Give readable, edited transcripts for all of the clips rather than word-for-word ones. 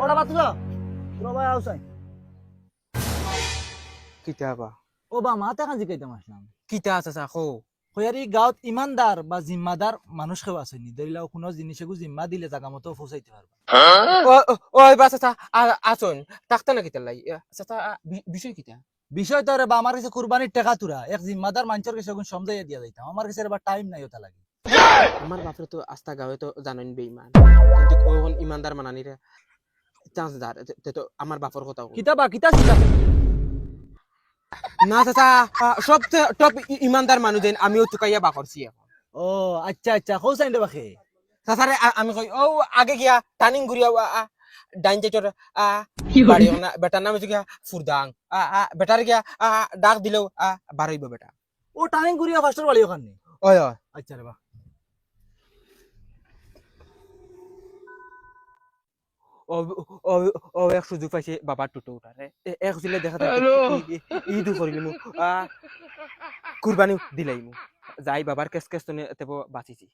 ওটা বাত যা রবাই আউসাই কিতা বা ও বা মাতে কাজি কইতাম আসলাম কিতা চাচা খো হয়ারি গাঁৱত ইমানদার বা জিম্মাদার মানুষ কেউ আছে নি ধরিলাও কোনো জিনিসেগু জিম্মা দিলে জাগা মতো পৌঁছাইতে পারবা ওই বা চাচা আসুন তাকতা না কিতা লাই চাচা বিষয় কিতা বিষয় তো রে বা আমার কাছে কুরবানির টাকা তুরা এক জিম্মাদার মানুষের কাছে গুণ সমঝাইয়া দিয়া যাইতাম আমার কাছে এবার টাইম নাই ওটা লাগে আমার বাপরে তো আস্তা গাঁৱে তো জানেন বেঈমান কিন্তু ওখন ইমানদার মানানিরে চান্স দার তো আমার বাপর কথা কিতা বা কিতা চিতা না চাচা সব টপ ইমানদার মানুষ দেন আমিও চুকাইয়া বা করছি এখন ও আচ্ছা আচ্ছা কৌ সাইন্ডে বাখে চাচারে আমি কই ও আগে গিয়া টার্নিং ঘুরিয়া ডাইন চাইটর বাড়ি না বেটার নাম হচ্ছে গিয়া ফুরদাং বেটার গিয়া ডাক দিলেও বাড়াইব বেটা ও টাইম করিয়া ফাস্টার বাড়ি ওখানে ওই ওই আচ্ছা রে বা ও ও ও এক সুযোগ পাইছে বাবার টুটো উঠারে এক ছিলে দেখা ঈদ করিলিমু কুরবানি দিলাইমু যাই বাবার কেস কেস তো তেব বাঁচিছি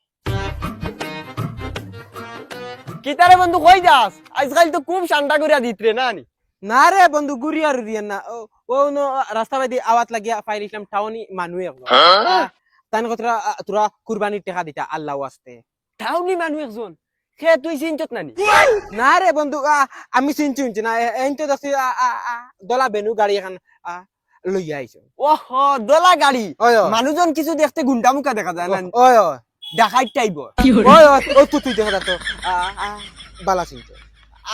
কিতারে বন্ধু কই যাস আজকাল তো খুব শান্তা করিয়া দিতরে না নি না রে বন্ধু গুড়িয়া রুরিয়ান না ও নো রাস্তা বাইদি আওয়াত লাগিয়া ফাইল ইসলাম টাউনি মানুষ একজন তান কথা তোরা কুরবানির টাকা দিতা আল্লাহ আসতে টাউনি মানুষ একজন সে তুই চিন্তিত নানি না রে বন্ধু আমি চিনছি না এইতো দাসি দলা বেনু গাড়ি এখন লইয়া আইছো ওহ দলা গাড়ি ওই ওই মানুষজন কিছু দেখতে গুন্ডা মুখা দেখা যায় না ওই ওই দেখাই টাইব ওই ওই তুই দেখা যাতো বালা চিনতে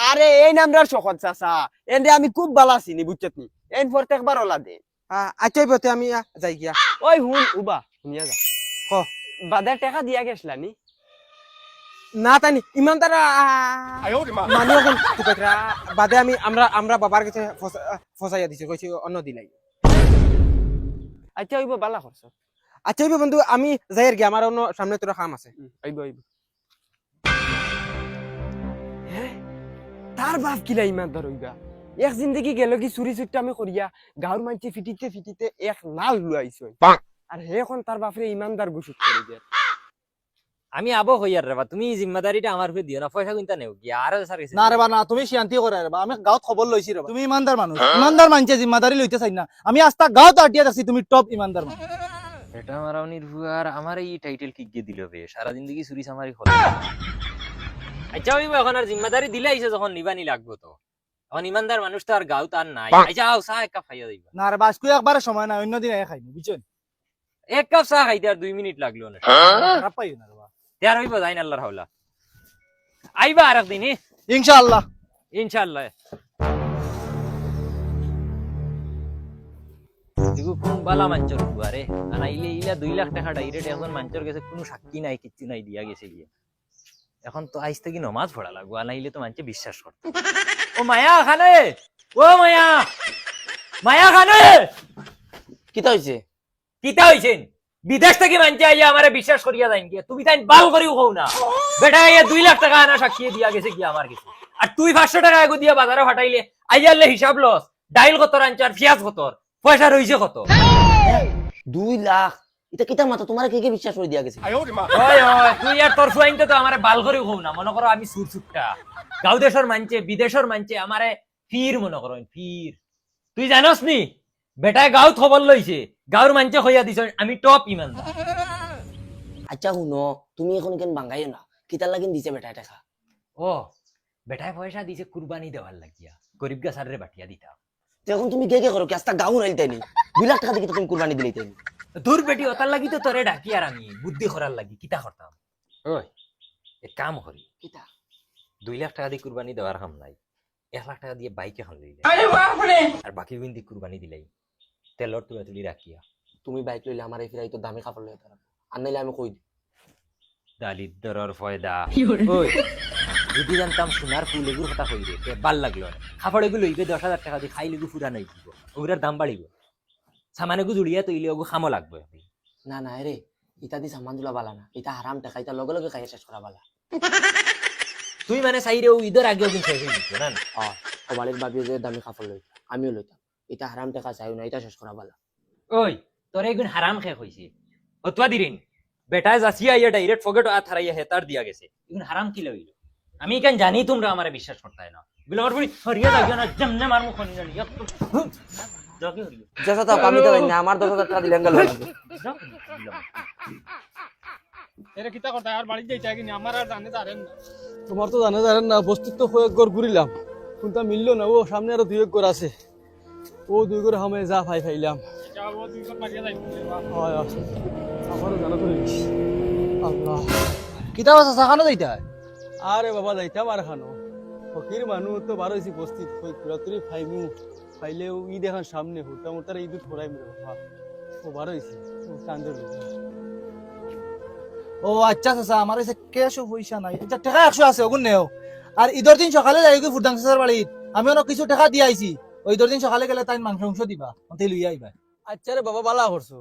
আরে এই নামটার শখত চাচা এন্ডে আমি খুব বালা চিনি বুঝছত নি এন প্রত্যেকবার ওলা দে আচ্ছাই বতে আমি যাই গিয়া ওই হুন উবা শুনিয়া যা হ বাদার টাকা দিয়া গেছলা নি না তাই ইমান তারা মানুষ এখন টুকাইরা বাদে আমি আমরা বাবার কাছে ফসাইয়া দিছি কইছি অন্য দিলাই আচ্ছা হইব বালা করছ আচ্ছা বন্ধু আমি যাইর গিয়া আমার অন্য সামনে তোর কাম আছে আইব আইব তার বাপ কিলা ইমানদার হইবা এক জিন্দগি গেল কি চুরি চুট্টা আমি করিয়া গাঁর মানছি ফিটিতে ফিটিতে এক নাল লুয়াইছো আর হে এখন তার বাপরে ইমানদার গুসুত করে দিয়ে আমি আবো হইয়ার রে বা তুমি জিম্মাদারিটা আমার উপরে দিও না পয়সা কিনতা নেও কি আর স্যার গেছে না রে বা না তুমি শান্তি করে রে বা আমি গাঁৱত খবর লইছি রে বা তুমি ইমানদার মানুষ ইমানদার মানছে জিম্মাদারি লইতে চাই না আমি আস্তা গাঁৱত আটিয়া আছি তুমি টপ ইমানদার মানুষ এটা মারাউনির ভুয়ার আমার এই টাইটেল কি গিয়ে দিল বে সারা জিন্দগি চুরি সামারি হল আচ্ছা ওই এখন আর জিম্মাদারি দিলে আইছে যখন নিবানি লাগবো তো এখন ইমানদার মানুষ তো আর গাঁও তার নাই আচ্ছা আও চা এক কাপ খাইয়া দিবা না রে বা আজকে একবারে সময় নাই অন্য দিন খাইনি বুঝছেন এক কাপ চা খাইতে আর 2 মিনিট লাগলো না খারাপ পাইও না রে বা তেয়ার হইব যাইন আল্লাহর হাওলা আইবা আর একদিন ইনশাআল্লাহ ইনশাআল্লাহ দেখো কোন বালা মাঞ্চর বুয়ারে আনাইলে ইলা 2 লাখ টাকা ডাইরেক্ট এখন মাঞ্চর গেছে কোনো সাক্ষী নাই কিচ্ছু নাই দিয়া গেছে গিয়ে এখন তো আইজ থেকে নামাজ পড়া লাগবো আনাইলে তো মানছে বিশ্বাস করতে ও মায়া খানে ও মায়া মায়া খানে কিতা হইছে কিতা হইছেন বিদেশ থেকে মানছে আইয়া আমারে বিশ্বাস করিয়া যাইন গিয়া তুমি তাই বাল করিও হও না বেটা আইয়া 2 লাখ টাকা আনা সাক্ষী দিয়া গেছে গিয়া আমার কাছে আর তুই 500 টাকা এগো দিয়া বাজারে ফাটাইলে আইয়ালে হিসাব লস ডাইল কত আনচার পেঁয়াজ কত পয়সা রইছে কত 2 লাখ এটা কিতা মাথা তোমার কে কে বিশ্বাস করে দিয়া গেছে ওই ওই তুই আর তোর ফুয়াইনতে তো আমারে বাল করিও হও না মনে করো আমি সুরসুটটা গাঁও দেশের মানছে বিদেশের মানছে আমারে ফির মনে করো ফির তুই জানোস নি বেটায় গাঁও খবর লইছে গাঁওর মানছে হইয়া দিছ আমি টপ ইমানদার আচ্ছা শুনো তুমি এখন কেন বাঙ্গাইও না কিতা লাগিন দিছে বেটা টাকা ও বেটায় পয়সা দিছে কুরবানি দেওয়ার লাগিয়া গরিব গাছারে বাটিয়া দিতা এখন তুমি কে কে করো কি আস্তা গাউন হইতে নি 2 লাখ টাকা দিয়ে তুমি কুরবানি দিলেই তাই দূর বেটি ওতার লাগি তো তোরে ডাকি আর আমি বুদ্ধি করার লাগি কিতা করতাম ওই এক কাম করি কিতা 2 লাখ টাকা দিয়ে কুরবানি দেওয়ার কাম নাই 1 লাখ টাকা দিয়ে বাইক এখন লইলে আর বাকি বিন্দি কুরবানি দিলাই তেলর তুলি রাখিয়া তুমি বাইক লইলে আমার এই ফিরাই তো দামি কাপড় লইতে পারো আর নাইলে আমি কই দিই দালিদ্দরর ফয়দা ওই যদি জানতাম সোনার ফুল এগুলোর কথা কই রে ভাল লাগলো না খাফড় এগুলো লইবে 10,000 টাকা দিয়ে খাইলে গু ফুরা নাই দিব ওগুলার দাম বাড়িব সামানে গু জুড়িয়া তৈলে ওগু খামো লাগবে না না রে ইতা দি সামান দুলা বালা না এটা হারাম টাকা এটা লগে লগে খাই শেষ করা বালা তুই মানে চাইরে ও ঈদের আগেও কিন্তু শেষ হয়ে দিত না সবালির ভাবিও যে দামি কাপড় লইতা আমিও লইতাম এটা হারাম টাকা চাইও না এটা শেষ করা বালা ওই তোর এগুন হারাম খেয়ে হইছে অতবা দিরিন বেটায় যাচিয়া ইয়া ডাইরেক্ট ফগেট আ থারাইয়া হেতার দিয়া গেছে এগুন হারাম কি লইল আমি কেন জানি তোমরা আমারে বিশ্বাস করতে না বলে আমার পুরি হরিয়া যাইও না জমনে মারমু খনি জানি যাকে হরিয়া যেসা তো আমি তো জানি না আমার 10,000 টাকা দিলেন গেল যাও এরা কিতা করতে আর বাড়ি যাইতে কি আমার আর জানে জানেন না তোমার তো জানা জানেন না বস্তির তো কয়েক ঘর ঘুরিলাম কোনটা মিললো না ও সামনে আরো 2 ঘর আছে ও 2 ঘর হামে যা ফাইলাম যাবো তুই কত লাগিয়ে যাইতে হয় আমারও জানা তো নেই আল্লাহ কিতাব আছে সাখানো যাইতা আরে বাবা যাইতাম আর খানো ফকির মানুষ তো বার হয়েছি বস্তিত কই পুরাতরি ফাইমু ফাইলেও ই দেখান সামনে হুটা মোটার ঈদ ফোড়াই মেরে বাবা ও বার হয়েছি ও কান্দর ও আচ্ছা চাচা আমার কাছে ক্যাশও পয়সা নাই আচ্ছা টাকা 100 আছে ওগুন নেও আর ঈদের দিন সকালে যাই কি ফুরদাং চাচার বাড়িত আমি অনেক কিছু টাকা দিয়ে আইছি ওই ঈদের দিন সকালে গেলে তাই মাংস দিবা অন্তে লইয়া আইবা আচ্ছা রে বাবা বালা করছো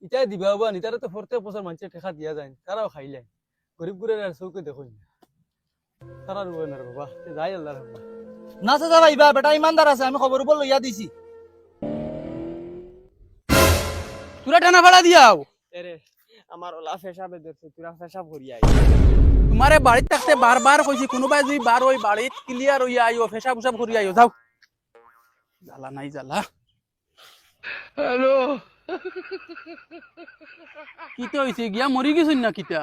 ইটাই দিবা বাবা নিতারে তো ফরতে বছর মানুষের টাকা দিয়া যায় তারাও খাইলেন গরিব গুড়ের আর চৌকে দেখো না তারা রুবে না রে বাবা যাই আল্লাহ রাখবা না চাচা ভাইবা বেটা ইমানদার আছে আমি খবর উপর লইয়া দিছি তোরা টানা ভাড়া দিয়াও এরে আমার ওলা ফেসাবে দেখছে তোরা ফেসাব করিয়া তোমারে বাড়িত থাকতে বারবার কইছি কোনোবাই যদি বার ওই বাড়িত ক্লিয়ার হইয়া আইও ফেসা ফুসাব করি আইও যাও জ্বালা নাই জ্বালা হ্যালো কিতা হইছে গিয়া মরি গেছুন না কিতা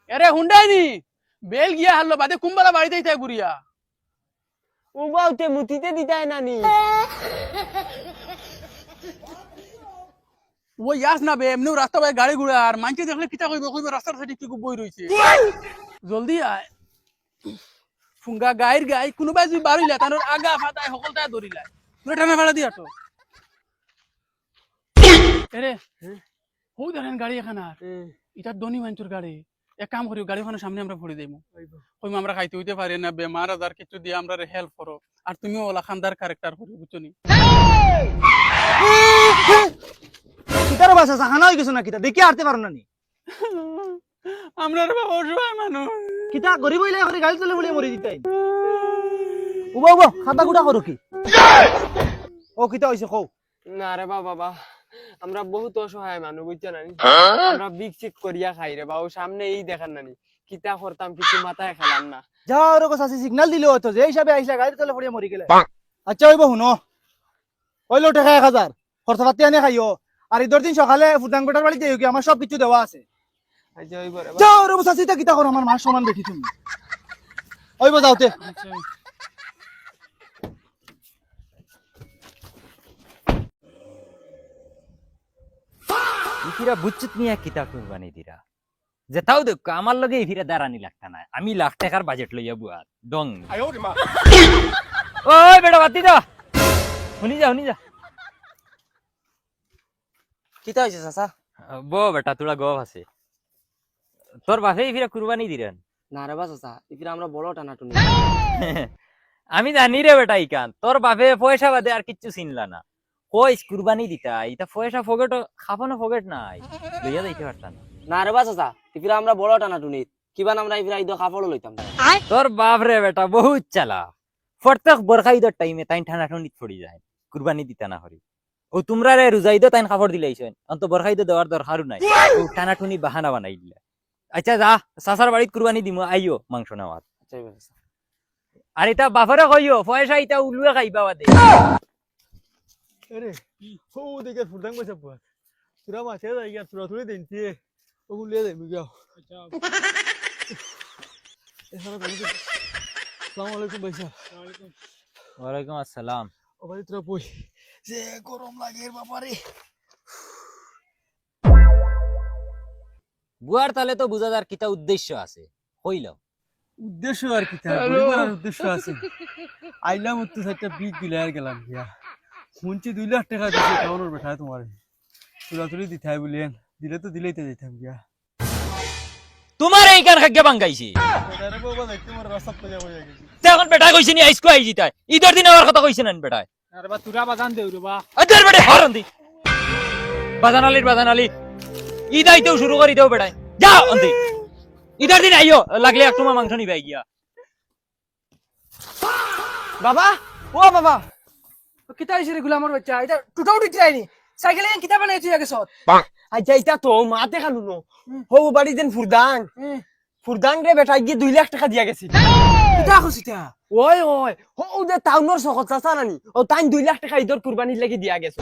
এরে হুন্ডাই নি বেল গিয়া হারলো বাদে কুম্বালা বাড়িতে ইতা ঘুরিয়া ও বাউতে মুতিতে দিতাই নানি ও ইয়াস না বে এমনিও রাস্তা বাই গাড়ি ঘুরে আর মানছে দেখলে কিতা কইবে কইবে রাস্তার সাইডে কি বই রইছে জলদি আয় ফুঙ্গা গাইর গাই কোনোবাই যদি বাড়িলা তার আগা ফাটাই সকলটাই ধরিলা তোরা টানা ভাড়া দিয়া তো এরে হৌ দেখেন গাড়ি এখন আর এটা ধনী মানুষের গাড়ি এক কাম করি গাড়িখানের সামনে আমরা ভরে দেবো কইম আমরা খাইতে হইতে পারি না বেমার আজার কিছু দিয়ে আমরা হেল্প করো আর তুমিও ওলা খানদার ক্যারেক্টার করি বুঝছো নি কিতার বাসা সাখানো হয়ে গেছো না কিতা দেখি আরতে পারো না নি আমরা বাবা অসহায় মানুষ কিতা গরিব হইলে করে গাড়ি চলে বলে মরি দিতাই উবা উবা খাতা গুটা করো কি ও কিতা হইছে কও না রে বাবা আমরা বহুত অসহায় মানুষ বুঝছো নানি আমরা বিকচিক করিয়া খাই রে বাবু সামনে এই দেখান নানি কিতা করতাম কিছু মাথায় খেলাম না যাও আর কাছে সিগন্যাল দিলে হতো যে হিসাবে আইসা গাড়ি চলে পড়ে মরি গেলে আচ্ছা হইব শুনো কইলো টাকা 1000 খরচা পাতি আনে খাইও আর ঈদের দিন সকালে ফুটাং বেটার বাড়িতে যাইও কি আমার সব কিছু দেওয়া আছে আচ্ছা হইব রে যাও আর চাচিটা কিতা করো আমার মার সমান দেখি তুমি হইব যাওতে ইফিরা বুঝছিত নিয়া কিতা কুরবানি দিরা যেটাও দেখ আমার লগে ইফিরা দাঁড়ানি লাগতা না আমি লাখ টাকার বাজেট লইয়া বুয়াত ডং ওই বেটা বাতি দা শুনি যা কিতা হইছে চাচা বেটা তোরা গপ আছে তোর বাপে ইফিরা কুরবানি দিরেন না রে বা চাচা ইফির আমরা বড় টানাটুনি আমি জানি রে বেটা ইকান তোর বাপে পয়সা বাদে আর কিচ্ছু চিনলা না কইস কুরবানি দিতা ইটা পয়সা ফগেট খাফানো ফগেট নাই লইয়া যাইতে পারতা না না রে বা চাচা ইফির আমরা বড় টানাটুনি কিবান আমরা ইফির ঈদ কাপড় লইতাম তোর বাপ রে বেটা বহুত চালা প্রত্যেক বরখা ঈদের টাইমে তাই ঠান্ডা ঠন্ডিত পড়ি যায় কুরবানি দিতা না হরি ও তোমরা রে রোজা ঈদে তাই কাপড় দিলাইছেন অন্ত বরখা ঈদে দেওয়ার দরকারও নাই ও টানা টুনি বাহানা বানাই দিলা আচ্ছা যা চাচার বাড়িত কুরবানি দিমু আইও মাংস নেওয়ার আচ্ছা হইব চাচা আর এটা বাপরে কইও পয়সা ইটা উলুয়ে খাইবা বাদে আরে ও দেখে ফুটাং কইছে বুয়া তোরা মাছে যাই গিয়া তোরা তুলে দিনতি ওগুলো লিয়ে যাইবি গিয়া আচ্ছা এখানে বলি আসসালামু আলাইকুম ভাইসা ওয়ালাইকুম আসসালাম ও ভাই তোরা বই যে গরম লাগে বাবারে বুয়ার তালে তো বুঝা যার কিটা উদ্দেশ্য আছে কইলাও উদ্দেশ্য আর কি তার পরিবারের উদ্দেশ্য আছে আইলাম তো একটা বিগ দিলে আর গেলাম গিয়া শুনছি 2 লাখ টাকা দিছে টাউনের বেটা তোমার তোরা তুলি দিতাই বলেন দিলে তো দিলেই তো দিতাম গিয়া তোমার এই কার খাগ্যা বাঙ্গাইছি আরে বাবা দেখ তোমার রাস্তা পয়জা হয়ে গেছে তে এখন বেটা কইছিনি আইসকো আইজি তাই ঈদের দিন আমার কথা কইছেন না বেটা আরে বা তুরা বাজান দেউ রে বা আদের বেটা হরন দি বাজান আলী ঈদ আইতেও শুরু করি দেও বেটা যাও অন্তি ঈদের দিন আইও লাগলে এক তোমা মাংস নিবাই গিয়া বাবা ও বাবা কিতা হইছে রে গুলামর বাচ্চা এটা টুটাও দিতে আইনি সাইকেলে কিতা বানাই তুই আগে সর আচ্ছা এটা তো মাতে খালু নো হো বাড়ি দেন ফুরদাং রে বেটা গিয়ে 2 লাখ টাকা দিয়া গেছি কিতা কইছিতা ওই ওই ও যে টাউনৰ চকত চাচা নানি ও তাই 2 লাখ টাকা ঈদৰ কুরবানির লাগি দিয়া গেছে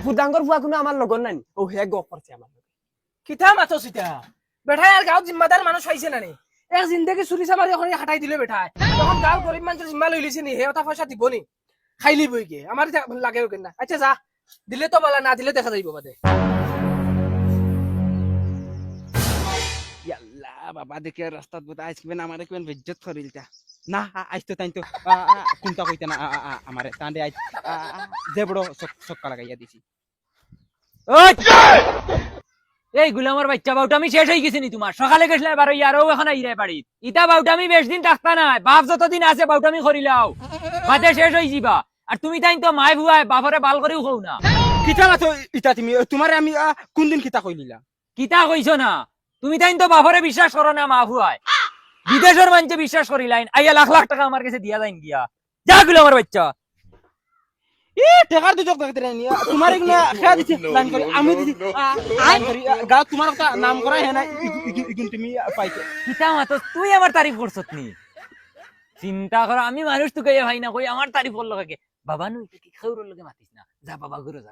ফুদাঙ্গর ফুয়া কোনো আমার লগন নানি ও হে গপ করছে আমার কিতা মাথো সিতা বেটা আর গাঁও জিম্মাদার মানুষ হইছে না নি এক জিন্দেগি চুরি চামারি এখন হাঁটাই দিলে বেটা তখন গাঁও গরিব মানুষ জিম্মা লই লিছে নি হে ওটা পয়সা দিব নি খাইলি বই কে আমার লাগে না আচ্ছা যা দিলে তো বলা না দিলে দেখা যাইব বাদে ইয়াল্লা বাবা দেখে রাস্তাত বোধ আইসবেন আমারে কেন বেজ্জত করিলতা না আইতো তাইতো কোনটা কইতা না আমারে তান্ডে আই যে বড় সক্কা লাগাইয়া দিছি এই গুলামের বাচ্চা বাউটামি শেষ হয়ে গেছে নি তোমার সকালে গেছলে এবার ইয়ারও এখন আইরে বাড়ি ইটা বাউটামি বেশ দিন থাকতা না বাপ যতদিন আছে বাউটামি করিলাও বাদে শেষ হয়ে যাবা আর তুমি তাই তো মাই ভুয়ায় বাপরে বাল করেও খাও না কিতা মাথো ইটা তুমি তোমারে আমি কোন দিন কিতা কইলিলা কিতা কইছো না তুমি তাই তো বাপরে বিশ্বাস করো না মা ভুয়ায় বিদেশের মানুষে বিশ্বাস করিলাইন আইয়া লাখ লাখ টাকা আমার কাছে দিয়া যাইন গিয়া যা গুলামের বাচ্চা এ টাকার দুজক দেখতে নি তোমার ইগনা খেয়া দিছি প্ল্যান করি আমি দিছি প্ল্যান করি গাঁও তোমার একটা নাম করা হে না ইগুন তুমি পাইছো কিতা মাতো তুই আমার তারিফ করছত নি চিন্তা কর আমি মানুষ তোকে ভাই না কই আমার তারিফ করলো কাকে বাবা নু কি খাউর লগে মাতিস না যা বাবা ঘুরে যা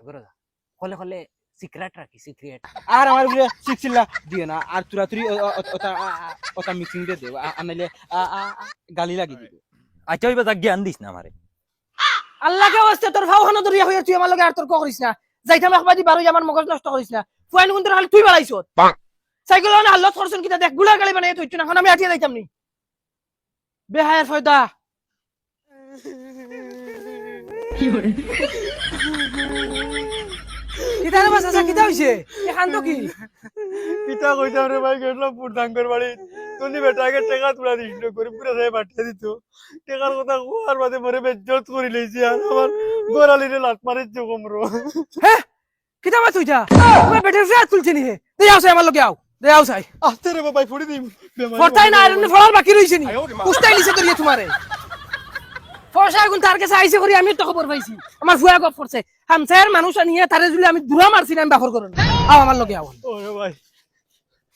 কলে কলে সিক্রেট রাখি সিক্রেট আর আমার বলে শিখছিলা দিও না আর তুরা তুরি ওটা মিক্সিং দে দেব আনাইলে গালি লাগি দিব আচ্ছা ওই বাজা জ্ঞান দিস না আমারে আল্লাহকে ওয়াস্তে তোর ফাওখানা দরিয়া হইয়া তুই আমার লগে আর তোর করিস না যাইতাম একবাদি বারোই আমার মগজ নষ্ট করিস না ফুয়াইন কোন তোর হাল তুই বাড়াইছ সাইকেল না আল্লাহ করছেন কিটা দেখ গুলা গালি বানাই তুই না এখন আমি আটিয়া যাইতাম নি বেহায়ার ফয়দা কিটা রে বাস আচ্ছা কিটা হইছে এখান তো কি কিতা কইতাম রে ভাই গেলাম ফুদাঙ্গর বাড়ি তুমি বেটাকে টাকা তুলা দিছিল গরিব করে যায় পাঠিয়ে দিত টাকার কথা কোয়ার বাদে মরে বেজ্জত করে লইছি আর আমার গোরালিরে লাত মারিছ কমরো হ্যাঁ কিটা বাস তুইটা তুমি বেটার ফ্যাট তুলছিস নি হে দে আও সাই আমার লগে আও দে আও সাই আস্তে রে বাবাই ফুড়ি দিম ফরতাই না আর ফলার বাকি রইছে নি কুস্তাই লিছে তোর তোমারে পয়সা গুণ তার কাছে আইছে করি আমি তো খবর পাইছি আমার ফুয়া গপ করছে হামসায়ের মানুষ আনিয়ে তারে জুলে আমি দুরা মারছি না আমি বাখর করুন আও আমার লগে আও ওরে ভাই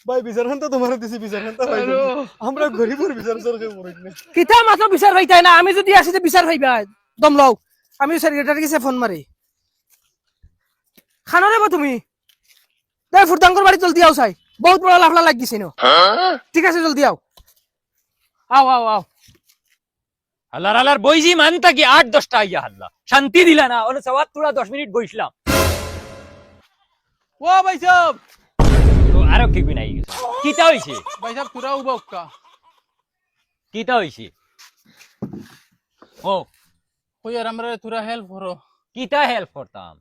ভাই বিচারখান তো তোমার দিছি বিচারখান তো ভাই আমরা গরিবের বিচার সরকার করিস না কিতা মাত্র বিচার হইতাই না আমি যদি আসি বিচার হইবা দম লও আমি সেক্রেটারি কাছে ফোন মারি খানো রে তুমি দে ফুরদাঙ্গর বাড়ি জলদি আও চাই বহুত বড় লাফলা লাগ গেছে না ঠিক আছে জলদি আও আও আও আও হাল্লার হাল্লার বইজি মানতা কি 8-10টা আইয়া হাল্লা শান্তি দিলা না ওনে সওয়াত তোরা 10 মিনিট বইছিলাম ও ভাই সাহেব তো আরো কি বিনাই কিতা হইছে ভাই সাহেব তোরা উবা উক্কা কিতা হইছে ও কইয়ার আমরা তোরা হেল্প করো কিতা হেল্প করতাম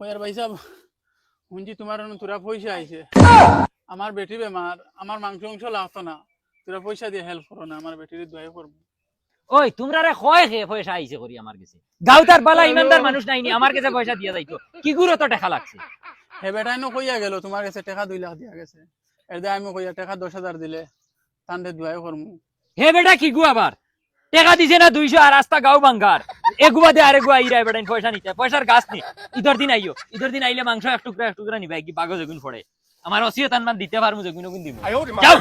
কইয়ার ভাই সাহেব হুঞ্জি তোমার তোরা পয়সা আইছে আমার বেটি বেমার আমার মাংস অংশ লাগতো না তোরা পয়সা দিয়ে হেল্প করো না আমার বেটির দয়া করবো ওই তোমরা রে কয় হে পয়সা আইছে করি আমার কাছে গাউতার বালা ইমানদার মানুষ নাইনি আমার কাছে পয়সা দিয়া যাইতো কি গুরো তো টাকা লাগছে হে বেটাই নো কইয়া গেল তোমার কাছে টাকা 2 লাখ দিয়া গেছে এর দে আমি কইয়া টাকা 10,000 দিলে তান্ডে দয়া করমু হে বেটা কি গু আবার টাকা দিছে না 200 আর রাস্তা গাও বাঙ্গার এগুবা দে আরে গুয়া ইরা বেটা পয়সা নিতে পয়সার গাছ নি ইদর দিন আইও ইদর দিন আইলে মাংস এক টুকরা নিবাই কি বাগো যেগুন পড়ে আমার ওসিয়ত আনমান দিতে পারমু যেগুন গুন দিমু যাও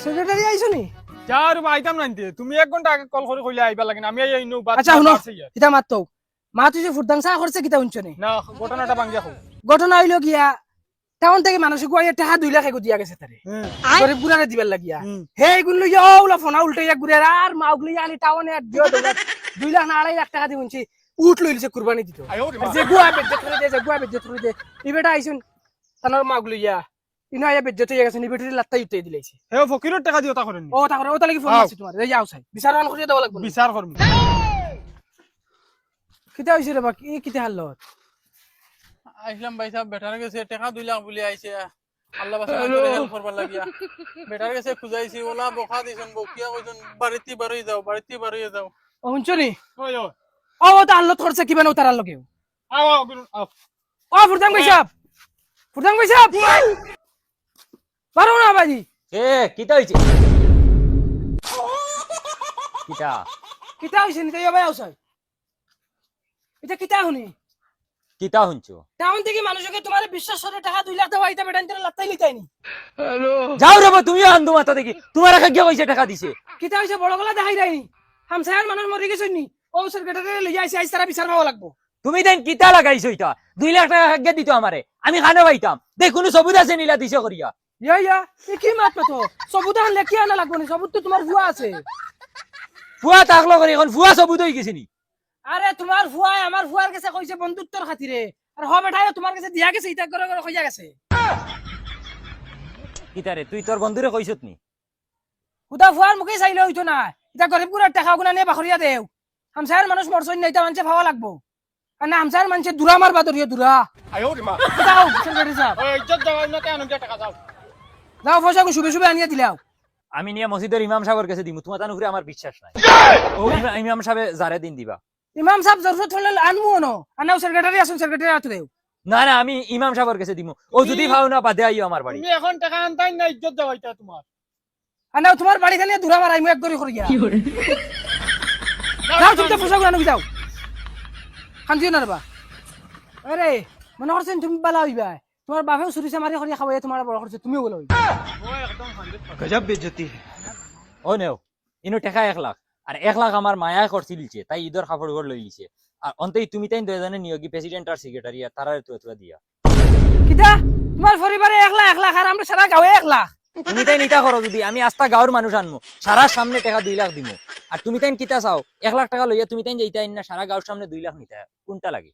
সেক্রেটারি আইছো নি যার আইতাম নাইতে তুমি 1 ঘন্টা আগে কল করে কইলে আইবা লাগে না আমি আই নো বাত আচ্ছা শুনো কিতা মাতো মা তুই যে ফুরদাং চা করছে কিতা শুনছ নি না ঘটনাটা ভাঙ্গিয়া কও ঘটনা হইলো গিয়া টাউন থেকে মানুষ গুয়াইয়া টাকা 2 লাখ দিয়া গেছে তারে গরিব গুড়ারে দিবার লাগিয়া হে গুন লইয়া ওলা ফোনা উল্টাইয়া গুড়ার আর মা উগলি আনি টাউনে আর দিও 2 লাখ না 2.5 লাখ টাকা দি শুনছি উঠ লইছে কুরবানি দিত যে গুয়া বেজ্জত করে দে যে গুয়া বেজ্জত করে দে ই বেটা আইছুন তানোর মা উগলিয়া ইনো আইয়া বেজ্জত হইয়া গেছে নি বেটির লাত্তা উঠে দিলাইছে হে ফকিরের টাকা দিও তা করেন ও তা করে ও তা লাগি ফোন মারছি তোমার এই যাও চাই বিচারণ করিয়া দেব লাগবে বিচার করব কিতা হইছে রে বাকি কিতা হালত আইসলাম ভাই সাহেব বেটার কাছে টাকা 2 লাখ বলি আইছে আল্লাহ বাসা করে হেল্প করবার লাগিয়া বেটার কাছে খুঁজাইছি ওলা বকা দিছন বকিয়া কইছন বাড়িতে বাড়ি যাও ও শুনছ নি ওই ও ও তা হালত করছে কিবা না তার লগে আও আও আও ও ফুরদাং ভাই সাহেব পারো না বাজি এ কিতা হইছে কিতা কিতা হইছে নি তাই ভাই আউছাই এটা কিতা শুনি কিতা শুনছো টাউন থেকে মানুষকে তোমার বিশ্বাস করে টাকা 2 লাখ দেওয়া এটা বেটান তোরা লাত্তাই লিতাইনি যাও রে তুমিও আন্দু মাথা দেখি তোমার কাছে গিয়ে কইছে টাকা দিছে কিতা হইছে বড় গলা দেখাই যায়নি হামসায়ার মানুষ মরে গেছে নি ও সেক্রেটারি লই আইছে আইছ তারা বিচার পাওয়া লাগবো তুমি দেন কিতা লাগাইছো এটা 2 লাখ টাকা গিয়ে দিত আমারে আমি খানে পাইতাম দেখ কোনো সবুজ আছে নিলা দিছে করিয়া ইয়া এ কি মাত পাতো সবুত আনলে কি আনা লাগবো নি সবুত তো তোমার ভুয়া আছে ফুয়া তাকলো করে এখন ফুয়া সবুজ হয়ে গেছে নি আরে তোমার ভুয়া আমার ভুয়ার কাছে কইছে বন্ধুত্বর খাতিরে আর হবে ঠাই তোমার কাছে দিয়া গেছে ইটা করে করে কইয়া গেছে কিতারে তুই তোর বন্ধুরে কইছত নি হুদা ভুয়ার মুখে চাইলে হইতো না এটা গরিব গুড়ার টাকা গুনা নিয়ে বাখরিয়া দেও হামসায়ার মানুষ মরছই না এটা মানুষে ভাবা লাগবো আর না হামসায়ার মানুষে দুরা মারবা দরিয়া দুরা যাও সেক্রেটারি সাহেব যাও পয়সা শুভে শুভে আনিয়ে দিলাও আমি নিয়ে মসজিদের ইমাম সাহেবের কাছে দিমু তোমার তানুরে আমার বিশ্বাস নাই ও ইমাম সাহেব জারে দিন দিবা ইমাম সাহেব জরুরত হলে আনবো না আর নাও সেক্রেটারি আসুন সেক্রেটারি আতো দেও না না আমি ইমাম সাহেবের কাছে দিমু ও যদি ভাও না বাদে আইও আমার বাড়ি তুমি এখন টাকা আনতাই না ইজ্জত যাওয়াইতা তোমার আর নাও তোমার বাড়ি খালি দুরা মারাই মু এক গরি করিয়া যাও চুপচাপ পয়সা গুলো আনো যাও খান্তিও না রেবা আরে মনে করছেন তুমি বালা হইবা তোমার বাপেও চুরিছে মারি করিয়া খাওয়াই তোমার বড় করছে তুমিও বলো ও নেও ইনো টাকা 1 লাখ আর 1 লাখ আমার মায়া করছিলছে তাই ঈদের কাপড় ঘর লই লিছে আর অন্তই তুমি তাই দুজনে নিয়োগী প্রেসিডেন্ট আর সেক্রেটারি আর তারা তুই দিয়া কিটা তোমার পরিবারে 1 লাখ আর আমরা সারা গাঁয়ে 1 লাখ তুমি তাই নিতা করো যদি আমি আস্তা গাঁওর মানুষ আনমু সারা সামনে টাকা 2 লাখ দিমু আর তুমি তাই কিতা চাও 1 লাখ টাকা লইয়া তুমি তাই যাইতা না সারা গাঁওর সামনে 2 লাখ নিতা কোনটা লাগে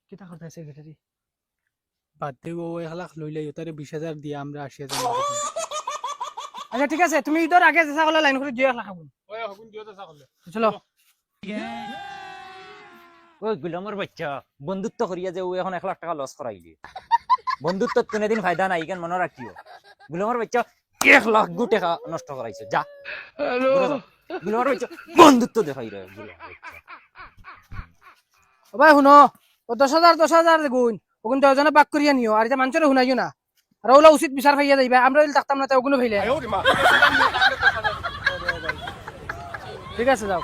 কিটা করতে সেক্রেটারি বাদ দেব 1 লাখ লইলাই তারে 20,000 দিয়া আমরা 80,000 আচ্ছা ঠিক আছে তুমি ঈদের আগে চেষ্টা করলে লাইন করে 2 লাখ আগুন চলো ওই গুলামর বাচ্চা বন্ধুত্ব করিয়া যে ও এখন 1 লাখ টাকা লস করাইলি বন্ধুত্ব কোনদিন ফায়দা নাই কেন মনে রাখিও গুলামর বাচ্চা 1 লাখ গু টাকা নষ্ট করাইছে যা গুলামর বাচ্চা বন্ধুত্ব দেখাই রে গুলামর বাচ্চা ও ভাই শুনো ও 10,000 গুণ ওগুন 10 জনে বাক করিয়া নিও আর এটা মানুষের শুনাইও না আর ওলা উচিত বিচার পাইয়া যাইবা আমরা যদি থাকতাম না তাই ওগুলো ভাইলে ঠিক আছে যাও